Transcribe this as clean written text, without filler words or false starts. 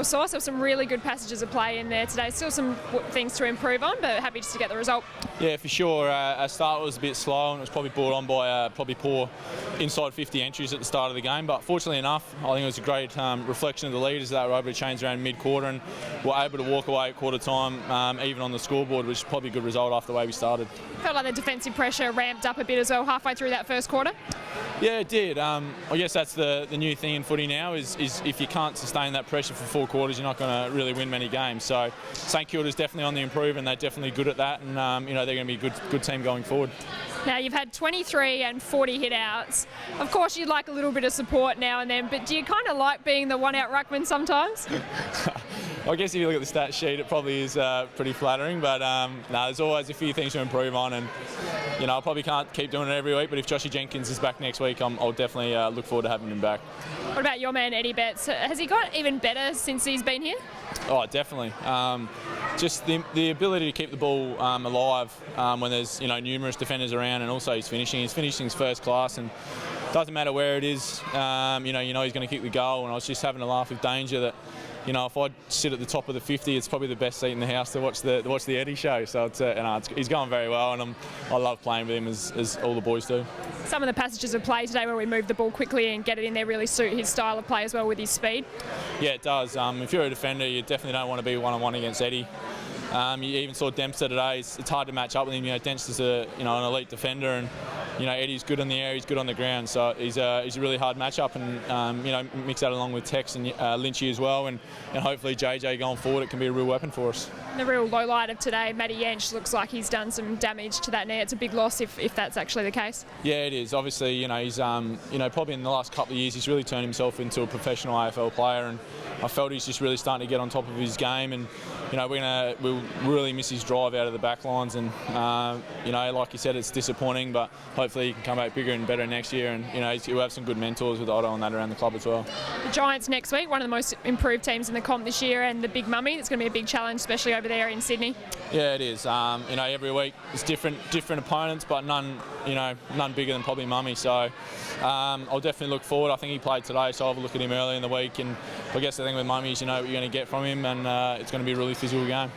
well sourced. There were some really good passages of play in there today. Still some things to improve on, but happy just to get the result. Yeah, for sure. Our start was a bit slow and it was probably brought on by probably poor inside 50 entries at the start of the game. But fortunately enough, I think it was a great reflection of the leaders that were able to change around mid-quarter and were able to walk away at quarter time, even on the scoreboard, which is probably a good result after the way we started. Felt like the defensive pressure ramped up a bit as well halfway through that first quarter. Yeah, it did. I guess that's the new thing in footy now is if you can't sustain that pressure for 4 quarters, you're not going to really win many games. So St Kilda's definitely on the improve and they're definitely good at that, and they're going to be a good team going forward. Now you've had 23 and 40 hit outs. Of course you'd like a little bit of support now and then, but do you kind of like being the one out ruckman sometimes? I guess if you look at the stat sheet, it probably is pretty flattering, but there's always a few things to improve on, and I probably can't keep doing it every week, but if Joshy Jenkins is back next week, I'll definitely look forward to having him back. What about your man Eddie Betts? Has he got even better since he's been here? Oh, definitely. Just the ability to keep the ball alive when there's numerous defenders around, and also his finishing's first class, and doesn't matter where it is. He's going to kick the goal, and I was just having a laugh with Danger that if I sit at the top of the 50, it's probably the best seat in the house to watch the Eddie show. So he's going very well, and I love playing with him as all the boys do. Some of the passages of play today where we move the ball quickly and get it in there really suit his style of play as well with his speed. Yeah, it does. If you're a defender, you definitely don't want to be one-on-one against Eddie. You even saw Dempster today. It's hard to match up with him. Dempster's an elite defender, and Eddie's good on the air, he's good on the ground. So he's a really hard matchup, and mix that along with Tex and Lynchy as well, and hopefully JJ going forward, it can be a real weapon for us. The real low light of today, Matty Yench, looks like he's done some damage to that knee. It's a big loss if that's actually the case. Yeah, it is. Obviously, he's probably in the last couple of years he's really turned himself into a professional AFL player, and I felt he's just really starting to get on top of his game, and we'll really miss his drive out of the back lines, and like you said, it's disappointing, but hopefully he can come back bigger and better next year, and he'll have some good mentors with Otto and that around the club as well. The Giants next week, one of the most improved teams in the comp this year, and the Big Mummy. It's going to be a big challenge, especially over there in Sydney. Yeah, it is. Every week it's different opponents, but none bigger than probably Mummy. So I'll definitely look forward. I think he played today, so I'll have a look at him early in the week, and I guess the thing with Mummy is what you're going to get from him, and it's going to be a really physical game.